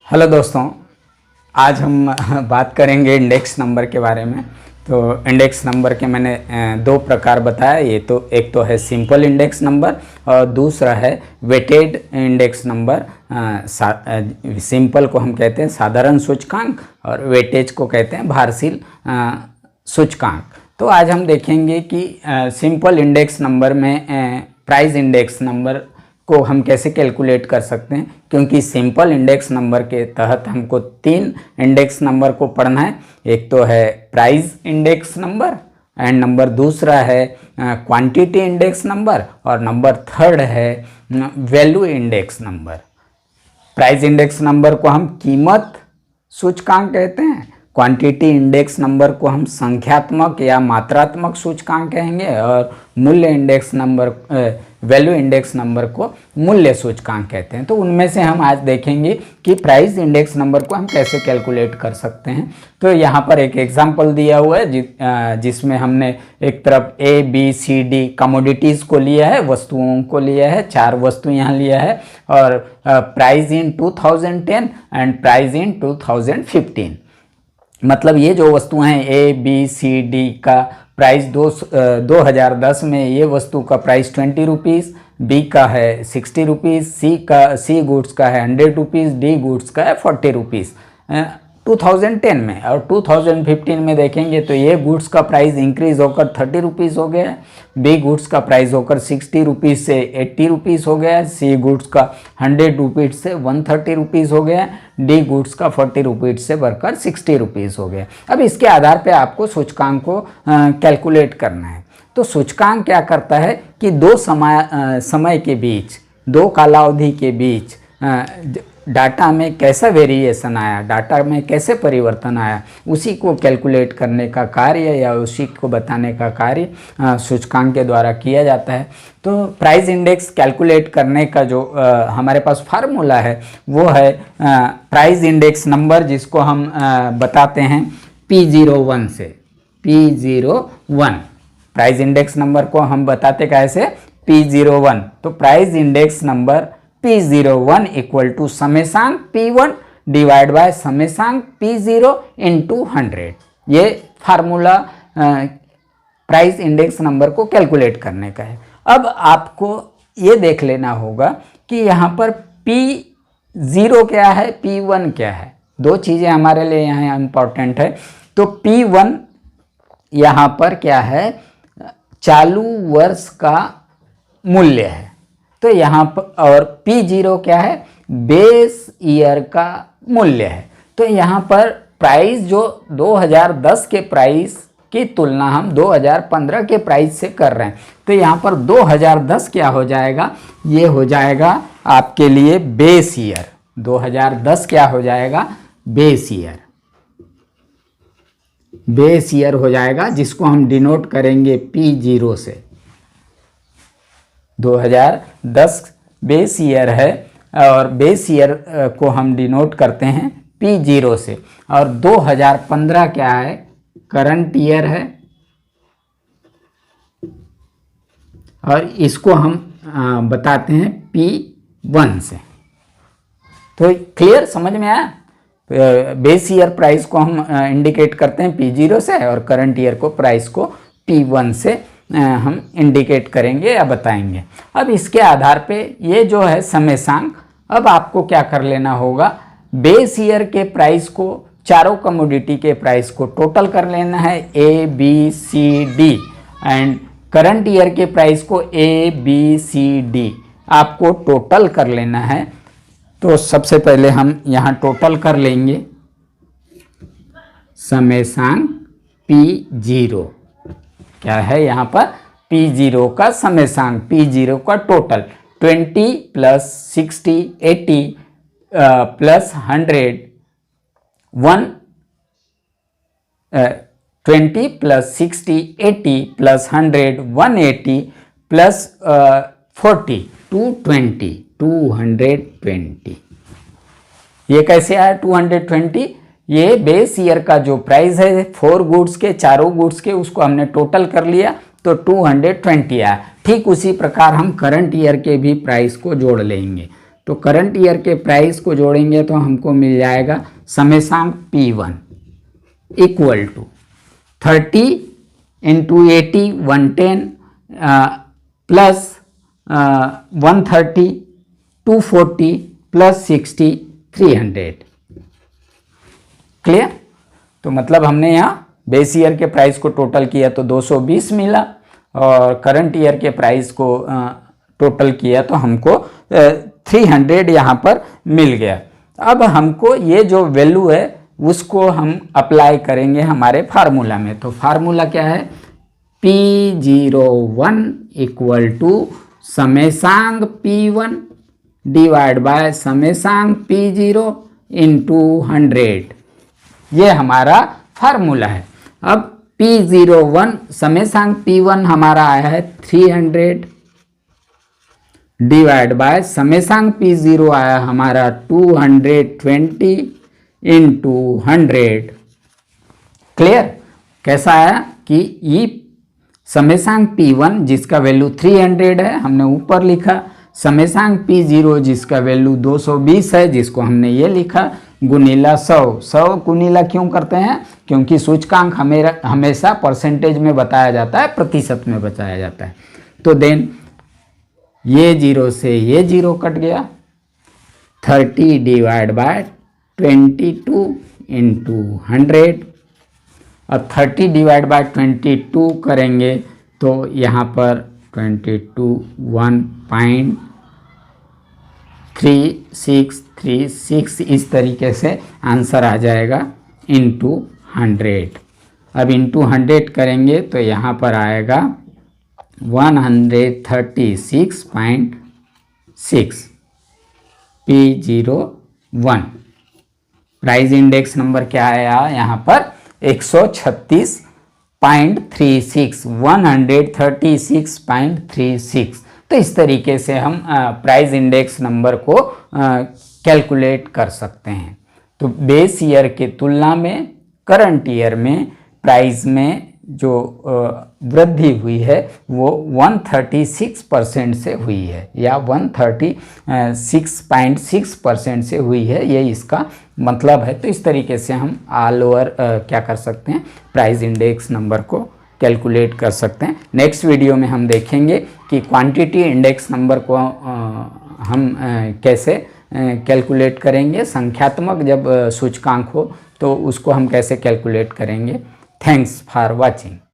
Hello दोस्तों, आज हम बात करेंगे इंडेक्स नंबर के बारे में। तो इंडेक्स नंबर के मैंने दो प्रकार बताया। ये तो एक तो है सिंपल इंडेक्स नंबर और दूसरा है वेटेड इंडेक्स नंबर। सिंपल को हम कहते हैं साधारण सूचकांक और वेटेज को कहते हैं भारशील सूचकांक। तो आज हम देखेंगे कि सिंपल इंडेक्स नंबर में प्राइस इंडेक्स नंबर को हम कैसे कैलकुलेट कर सकते हैं, क्योंकि सिंपल इंडेक्स नंबर के तहत हमको तीन इंडेक्स नंबर को पढ़ना है। एक तो है price index number and number दूसरा है क्वांटिटी इंडेक्स नंबर और नंबर थर्ड है value index number. Price index number को हम कीमत सूचकांक कहते हैं, क्वांटिटी इंडेक्स नंबर को हम संख्यात्मक या मात्रात्मक सूचकांक कहेंगे और मूल्य index number value index number को मूल्य सूचकांक कहते हैं। तो उनमें से हम आज देखेंगे कि प्राइस इंडेक्स नंबर को हम कैसे कैलकुलेट कर सकते हैं। तो यहाँ पर एक एग्जांपल दिया हुआ है जिसमें हमने एक तरफ A B C D commodities को लिया है, वस्तुओं को लिया है, चार वस्तु यहाँ लिया है और price in 2010 and price in 2015। मतलब ये जो वस्तुएं हैं ए बी सी डी का प्राइस 2010 में ये वस्तु का प्राइस 20 रुपीज़, बी का है 60 रुपीज़, सी गुड्स का है 100 रुपीज़, डी गुड्स का है 40 रुपीज़ 2010 में। और 2015 में देखेंगे तो ये गुड्स का प्राइस इंक्रीज़ होकर 30 रुपीज़ हो गया है, बी गुड्स का प्राइस होकर 60 रुपीज़ से 80 रुपीज़ हो गया है, सी गुड्स का 100 रुपीज़ से 130 रुपीज़ हो गया है, डी गुड्स का 40 रुपीज़ से बढ़कर 60 रुपीज़ हो गया। अब इसके आधार पे आपको सूचकांक को कैलकुलेट करना है। तो सूचकांक क्या करता है कि दो समय के बीच, दो कालावधि के बीच डाटा में कैसा वेरिएशन आया, डाटा में कैसे परिवर्तन आया, उसी को कैलकुलेट करने का कार्य या उसी को बताने का कार्य सूचकांक के द्वारा किया जाता है। तो प्राइस इंडेक्स कैलकुलेट करने का जो हमारे पास फार्मूला है वो है प्राइस इंडेक्स नंबर, जिसको हम बताते हैं P01 से। P01 प्राइस इंडेक्स नंबर को हम बताते कैसे, P01। तो price index number P01 equal to समेशांक P1 डिवाइड बाय समेशांक P0 इंटू 100। ये फार्मूला प्राइस इंडेक्स नंबर को कैलकुलेट करने का है। अब आपको ये देख लेना होगा कि यहाँ पर P0 क्या है, P1 क्या है। दो चीज़ें हमारे लिए यहाँ इम्पॉर्टेंट है। तो P1 यहाँ पर क्या है, चालू वर्ष का मूल्य है। तो यहाँ पर और P0 क्या है, बेस ईयर का मूल्य है। तो यहाँ पर प्राइस जो 2010 के प्राइस की तुलना हम 2015 के प्राइस से कर रहे हैं। तो यहाँ पर 2010 क्या हो जाएगा, ये हो जाएगा आपके लिए बेस ईयर। 2010 क्या हो जाएगा, बेस ईयर। बेस ईयर हो जाएगा, जिसको हम डिनोट करेंगे P0 से। 2010 बेस ईयर है और बेस ईयर को हम डिनोट करते हैं P0 से। और 2015 क्या है, करंट ईयर है और इसको हम बताते हैं P1 से। तो क्लियर, समझ में आया। बेस ईयर प्राइस को हम इंडिकेट करते हैं P0 से और करंट ईयर को प्राइस को P1 से हम इंडिकेट करेंगे या बताएंगे। अब इसके आधार पे ये जो है समेशांक, अब आपको क्या कर लेना होगा, बेस ईयर के प्राइस को, चारों कमोडिटी के प्राइस को टोटल कर लेना है, A B C D, and current year के प्राइस को ए बी सी डी आपको टोटल कर लेना है। तो सबसे पहले हम यहाँ टोटल कर लेंगे समेशांक P0 क्या है, यहाँ पर P0 का समेशांक, P0 का total 20 plus 60 80 plus 100 20 plus 60 80 plus 100 180 plus 40 220। ये कैसे आया 220? ये बेस ईयर का जो प्राइस है 4 गुड्स के, चारों गुड्स के, उसको हमने टोटल कर लिया तो 220 आया। ठीक उसी प्रकार हम करंट ईयर के भी प्राइस को जोड़ लेंगे। तो करंट ईयर के प्राइस को जोड़ेंगे तो हमको मिल जाएगा समेसांक P1 equal to 30 into 80 110 plus 130 240 plus 60 300। Clear? तो मतलब हमने यहाँ बेस ईयर के प्राइस को टोटल किया तो 220 मिला और करंट ईयर के प्राइस को टोटल किया तो हमको 300 यहाँ पर मिल गया। अब हमको ये जो वैल्यू है उसको हम अप्लाई करेंगे हमारे फार्मूला में। तो फार्मूला क्या है? P01 इक्वल टू समेसांक P1 डिवाइड बाय समेसांक P0 इंटू 100। ये हमारा फार्मूला है। अब P01 समेसांक P1 हमारा आया है 300 डिवाइड बाय समेसांक P0 आया हमारा 220 इंटू 100। क्लियर? कैसा आया कि ये समेसांक P1 जिसका वैल्यू 300 है हमने ऊपर लिखा, समेसांक P0 जिसका वैल्यू 220 है जिसको हमने ये लिखा, गुनीला 100 गुनीला क्यों करते हैं? क्योंकि सूचकांक हमेशा परसेंटेज में बताया जाता है, प्रतिशत में बताया जाता है। तो देन ये 0 से ये 0 कट गया, 30 डिवाइड बाय 22 इंटू 100। अब 30 डिवाइड बाय 22 करेंगे तो यहाँ पर 22 1.3636 इस तरीके से आंसर आ जाएगा इंटू 100। अब इंटू 100 करेंगे तो यहाँ पर आएगा 136.6 P01। प्राइस इंडेक्स नंबर क्या आया यहाँ पर? 136.36 136.36। तो इस तरीके से हम प्राइस इंडेक्स नंबर को कैलकुलेट कर सकते हैं। तो बेस ईयर के तुलना में करंट ईयर में प्राइस में जो वृद्धि हुई है वो 136% से हुई है या 136.6% से हुई है, ये इसका मतलब है। तो इस तरीके से हम ऑल ओवर क्या कर सकते हैं? प्राइस इंडेक्स नंबर को कैलकुलेट कर सकते हैं। नेक्स्ट वीडियो में हम देखेंगे कि क्वांटिटी इंडेक्स नंबर को हम कैसे कैलकुलेट करेंगे। संख्यात्मक जब सूचकांक हो तो उसको हम कैसे कैलकुलेट करेंगे। Thanks for watching.